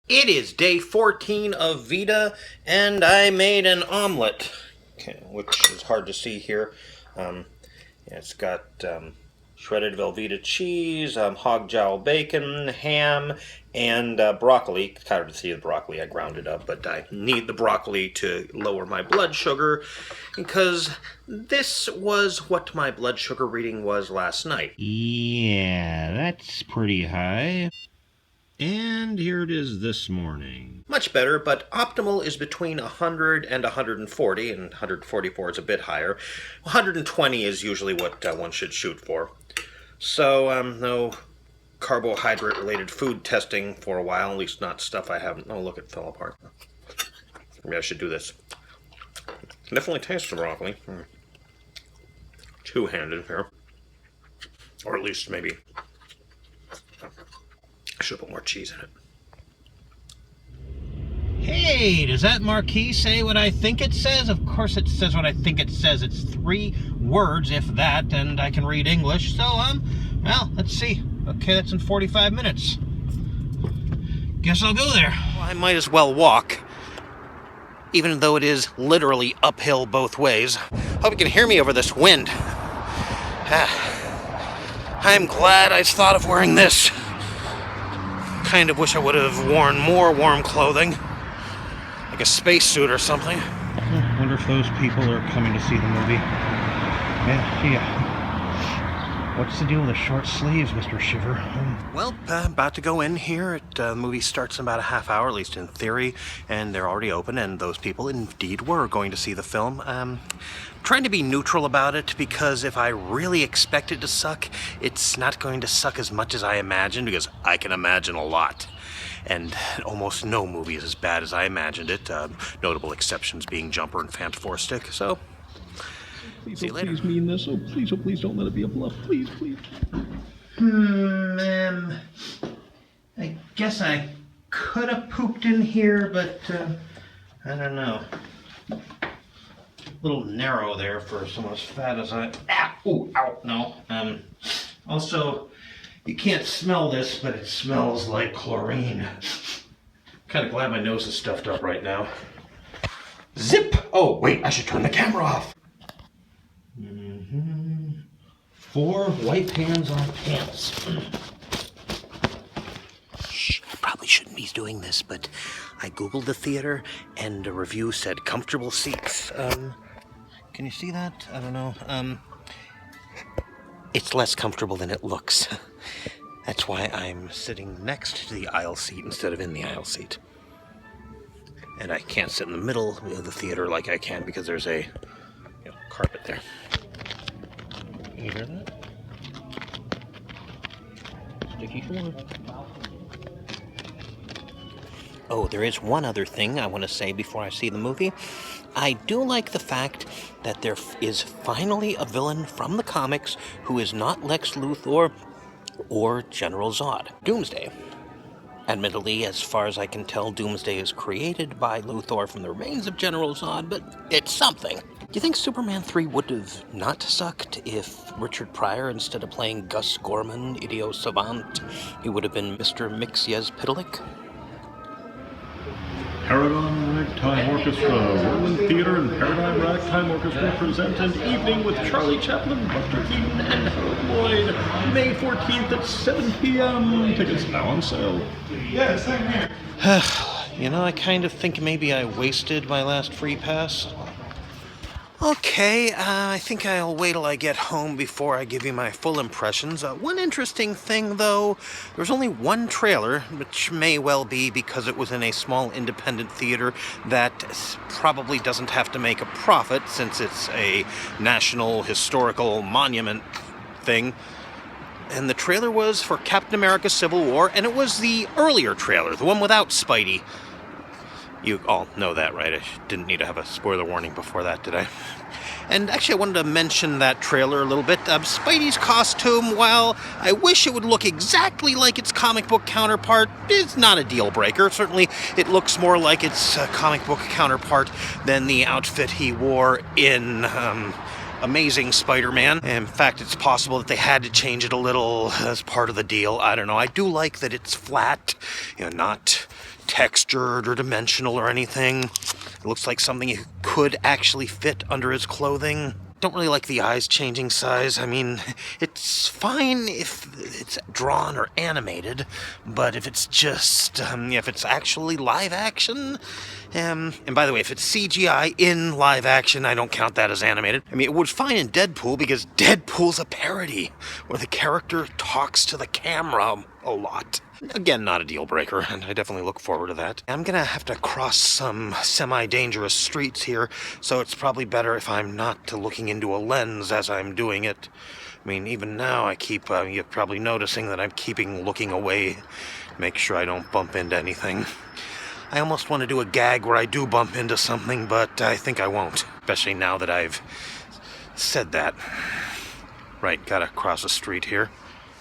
It is day 14 of Veda, and I made an omelet, which is hard to see here. It's got shredded Velveeta cheese, hog jowl bacon, ham, and broccoli. It's hard to see the broccoli, I ground it up, but I need the broccoli to lower my blood sugar, because this was what my blood sugar reading was last night. Yeah, that's pretty high. And here it is this morning. Much better, but optimal is between 100 and 140, and 144 is a bit higher. 120 is usually what one should shoot for. So, no carbohydrate-related food testing for a while, at least not stuff I haven't... Oh, look, it fell apart. Maybe I should do this. Definitely tastes the broccoli. Two-handed here. Or at least maybe... I should put more cheese in it. Hey, does that marquee say what I think it says? Of course it says what I think it says. It's 3 words, if that, and I can read English. So, well, let's see. Okay, that's in 45 minutes. Guess I'll go there. Well, I might as well walk, even though it is literally uphill both ways. Hope you can hear me over this wind. I'm glad I thought of wearing this. Kind of wish I would have worn more warm clothing, like a spacesuit or something. I wonder if those people are coming to see the movie. Yeah. What's the deal with the short sleeves, Mr. Shiver? Well, about to go in here. The movie starts in about a half hour, at least in theory, and they're already open, and those people indeed were going to see the film. Trying to be neutral about it, because if I really expect it to suck, it's not going to suck as much as I imagined, because I can imagine a lot. And almost no movie is as bad as I imagined it, notable exceptions being Jumper and Phantom 4 Stick, so... Please, see you later. Please mean this. Oh, please don't let it be a bluff. Please, please. I guess I could have pooped in here, but, I don't know. A little narrow there for someone as fat as I... Ooh, ow, no. Also, you can't smell this, but it smells like chlorine. Kind of glad my nose is stuffed up right now. Zip! Oh, wait, I should turn the camera off. 4 white pants on pants. Shh, I probably shouldn't be doing this, but I googled the theater and a review said comfortable seats. Can you see that? I don't know. It's less comfortable than it looks. That's why I'm sitting next to the aisle seat instead of in the aisle seat. And I can't sit in the middle of the theater like I can because there's a carpet there. Can you hear that? Sticky floor. Oh, there is one other thing I want to say before I see the movie. I do like the fact that there is finally a villain from the comics who is not Lex Luthor or General Zod. Doomsday. Admittedly, as far as I can tell, Doomsday is created by Luthor from the remains of General Zod, but it's something. Do you think Superman 3 would have not sucked if Richard Pryor, instead of playing Gus Gorman, idiot savant, he would have been Mr. Mxyzptlk? Paragon Ragtime Orchestra, Whirlwind Theater and Paradigm Ragtime Orchestra present an evening with Charlie Chaplin, Buster Keaton, and Harold Lloyd, May 14th at 7 p.m. Tickets now on sale. Yeah, same here. I kind of think maybe I wasted my last free pass. Okay, I think I'll wait till I get home before I give you my full impressions. One interesting thing, though, there's only one trailer, which may well be because it was in a small independent theater that probably doesn't have to make a profit since it's a national historical monument thing. And the trailer was for Captain America Civil War, and it was the earlier trailer, the one without Spidey. You all know that, right? I didn't need to have a spoiler warning before that, did I? And actually, I wanted to mention that trailer a little bit. Spidey's costume, while I wish it would look exactly like its comic book counterpart, is not a deal breaker. Certainly, it looks more like its comic book counterpart than the outfit he wore in Amazing Spider-Man. In fact, it's possible that they had to change it a little as part of the deal. I don't know. I do like that it's flat, not textured or dimensional or anything. It looks like something you could actually fit under his clothing. Don't really like the eyes changing size. I mean, it's fine if it's drawn or animated, but if it's just, if it's actually live action, and by the way, if it's CGI in live action, I don't count that as animated. I mean, it was fine in Deadpool because Deadpool's a parody where the character talks to the camera a lot. Again, not a deal breaker, and I definitely look forward to that. I'm gonna have to cross some semi-dangerous streets here, so it's probably better if I'm not looking into a lens as I'm doing it. I mean, even now I keep, you're probably noticing that I'm keeping looking away to make sure I don't bump into anything. I almost want to do a gag where I do bump into something, but I think I won't, especially now that I've said that. Right, gotta cross a street here.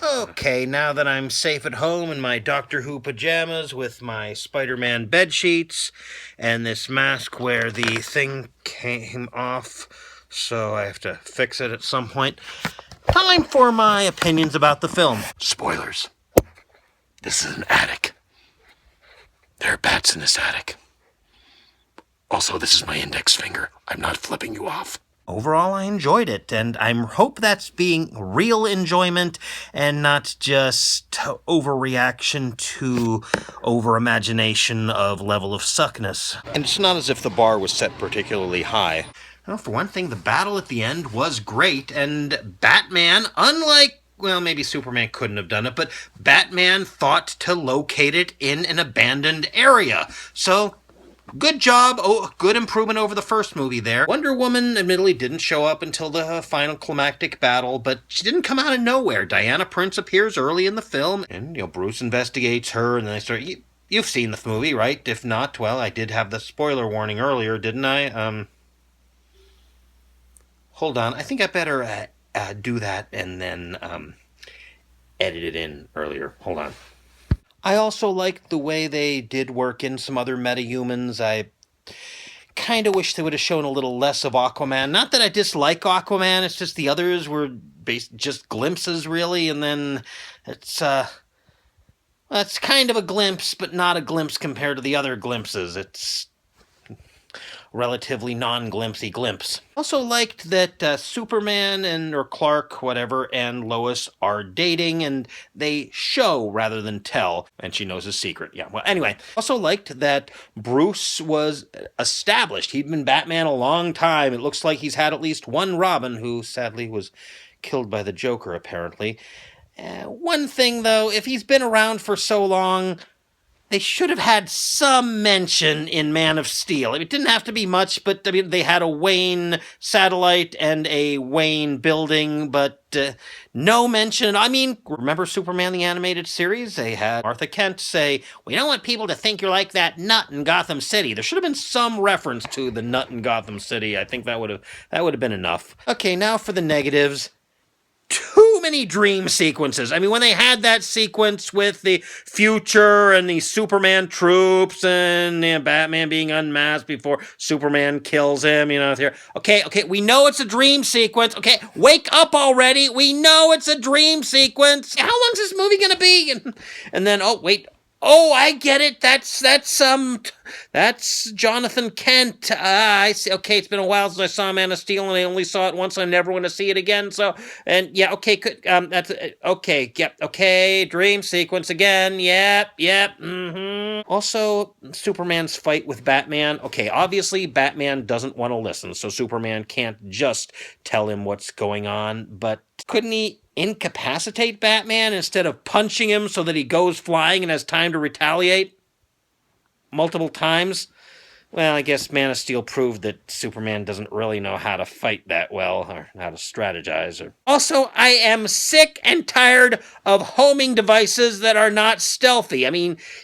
Okay, now that I'm safe at home in my Doctor Who pajamas with my Spider-Man bedsheets and this mask where the thing came off, so I have to fix it at some point, time for my opinions about the film. Spoilers. This is an attic. There are bats in this attic. Also, this is my index finger. I'm not flipping you off. Overall, I enjoyed it, and I hope that's being real enjoyment and not just overreaction to over-imagination of level of suckness. And it's not as if the bar was set particularly high. Well, for one thing, the battle at the end was great, and Batman, unlike, well, maybe Superman couldn't have done it, but Batman thought to locate it in an abandoned area. So, good job. Oh, good improvement over the first movie there. Wonder Woman admittedly didn't show up until the final climactic battle, but she didn't come out of nowhere. Diana Prince appears early in the film, and, Bruce investigates her, and then they start... You've seen the movie, right? If not, well, I did have the spoiler warning earlier, didn't I? Hold on. I think I better do that and then edit it in earlier. Hold on. I also liked the way they did work in some other metahumans. I kind of wish they would have shown a little less of Aquaman. Not that I dislike Aquaman, it's just the others were just glimpses, really, and then it's kind of a glimpse, but not a glimpse compared to the other glimpses. It's relatively non-glimpsy glimpse. Also liked that Superman or Clark, whatever, and Lois are dating, and they show rather than tell, and she knows his secret. Yeah, well, anyway. Also liked that Bruce was established. He'd been Batman a long time. It looks like he's had at least one Robin, who sadly was killed by the Joker, apparently. One thing, though, if he's been around for so long, they should have had some mention in Man of Steel. It didn't have to be much, but they had a Wayne satellite and a Wayne building, but no mention. Remember Superman the Animated Series? They had Martha Kent say, "We don't want people to think you're like that nut in Gotham City." There should have been some reference to the nut in Gotham City. I think that would have been enough. Okay, now for the negatives. Too many dream sequences. When they had that sequence with the future and the Superman troops and Batman being unmasked before Superman kills him, Okay, we know it's a dream sequence. Okay, wake up already. We know it's a dream sequence. How long's this movie gonna be? And then, oh, wait. Oh, I get it. That's Jonathan Kent. I see. Okay, it's been a while since I saw Man of Steel, and I only saw it once. I'm never going to see it again. So, and yeah, okay, that's okay. Yep, okay. Dream sequence again. Yep. Mm-hmm. Also, Superman's fight with Batman. Okay, obviously, Batman doesn't want to listen, so Superman can't just tell him what's going on. But couldn't he incapacitate Batman instead of punching him so that he goes flying and has time to retaliate multiple times? Well, I guess Man of Steel proved that Superman doesn't really know how to fight that well, or how to strategize. Also, I am sick and tired of homing devices that are not stealthy.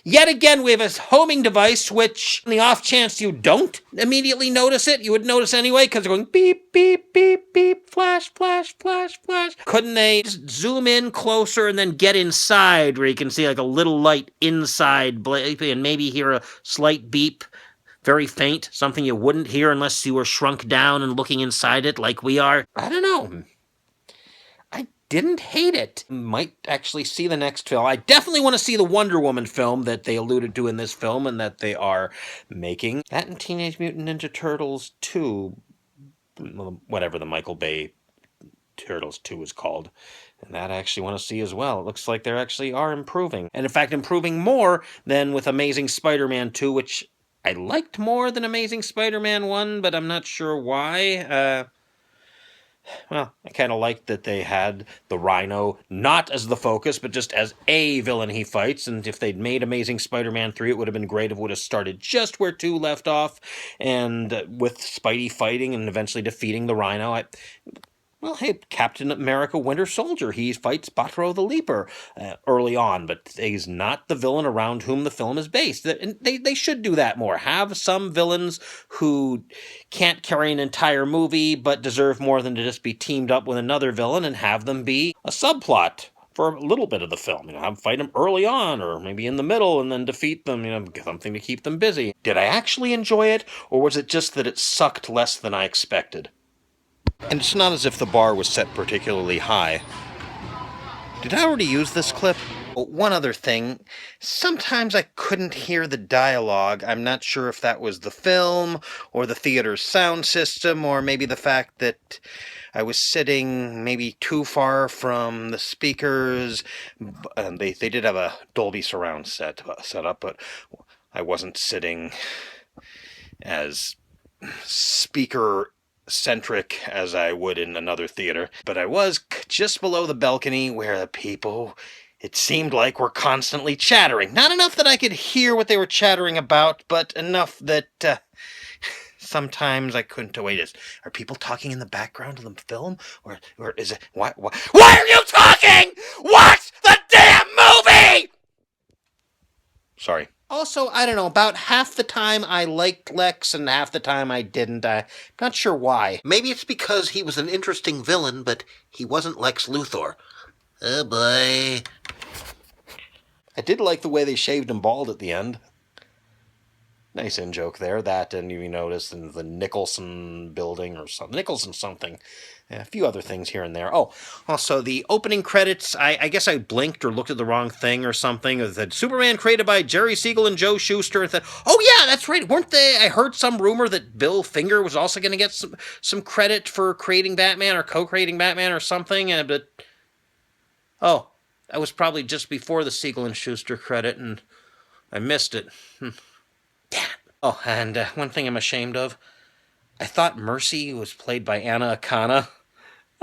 Yet again, we have a homing device which, on the off chance you don't immediately notice it, you would notice anyway, because they're going beep, beep, beep, beep, flash, flash, flash, flash. Couldn't they just zoom in closer and then get inside, where you can see like a little light inside, and maybe hear a slight beep? Very faint, something you wouldn't hear unless you were shrunk down and looking inside it like we are. I don't know. I didn't hate it. Might actually see the next film. I definitely want to see the Wonder Woman film that they alluded to in this film and that they are making. That and Teenage Mutant Ninja Turtles 2, whatever the Michael Bay Turtles 2 is called. And that I actually want to see as well. It looks like they actually are improving. And in fact, improving more than with Amazing Spider-Man 2, which I liked more than Amazing Spider-Man 1, but I'm not sure why. Well, I kind of liked that they had the Rhino not as the focus, but just as a villain he fights. And if they'd made Amazing Spider-Man 3, it would have been great if it would have started just where 2 left off, and with Spidey fighting and eventually defeating the Rhino. Well, hey, Captain America Winter Soldier, he fights Batro the Leaper early on, but he's not the villain around whom the film is based. And they should do that more. Have some villains who can't carry an entire movie, but deserve more than to just be teamed up with another villain, and have them be a subplot for a little bit of the film. Have them fight them early on, or maybe in the middle, and then defeat them, something to keep them busy. Did I actually enjoy it, or was it just that it sucked less than I expected? And it's not as if the bar was set particularly high. Did I already use this clip? Oh, one other thing. Sometimes I couldn't hear the dialogue. I'm not sure if that was the film, or the theater's sound system, or maybe the fact that I was sitting maybe too far from the speakers. They did have a Dolby surround set up, but I wasn't sitting as speaker-centric as I would in another theater. But I was just below the balcony where the people, it seemed like, were constantly chattering. Not enough that I could hear what they were chattering about, but enough that sometimes I couldn't wait. Are people talking in the background of the film? Or is it... Why are you talking? Watch the damn movie! Sorry. Also, I don't know, about half the time I liked Lex and half the time I didn't. I'm not sure why. Maybe it's because he was an interesting villain, but he wasn't Lex Luthor. Oh boy. I did like the way they shaved him bald at the end. Nice in-joke there. That, and you notice in the Nicholson building or something. Nicholson something. A few other things here and there. Oh, also the opening credits, I guess I blinked or looked at the wrong thing or something. It said Superman created by Jerry Siegel and Joe Shuster. And said, oh yeah, that's right. Weren't they? I heard some rumor that Bill Finger was also going to get some credit for creating Batman or co-creating Batman or something. But oh, that was probably just before the Siegel and Shuster credit, and I missed it. Damn. Oh, and one thing I'm ashamed of. I thought Mercy was played by Anna Akana.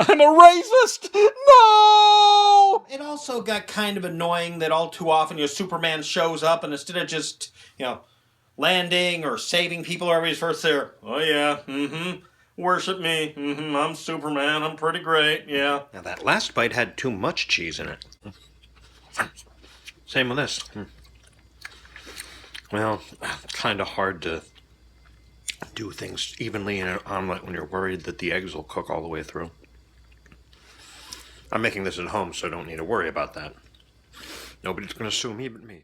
I'm a racist! No! It also got kind of annoying that all too often, Superman shows up, and instead of just, landing or saving saving people, everybody's first there. Oh yeah, worship me. I'm Superman. I'm pretty great. Yeah. Now that last bite had too much cheese in it. Same with this. Well, kind of hard to do things evenly in an omelet when you're worried that the eggs will cook all the way through. I'm making this at home, so I don't need to worry about that. Nobody's going to sue me but me.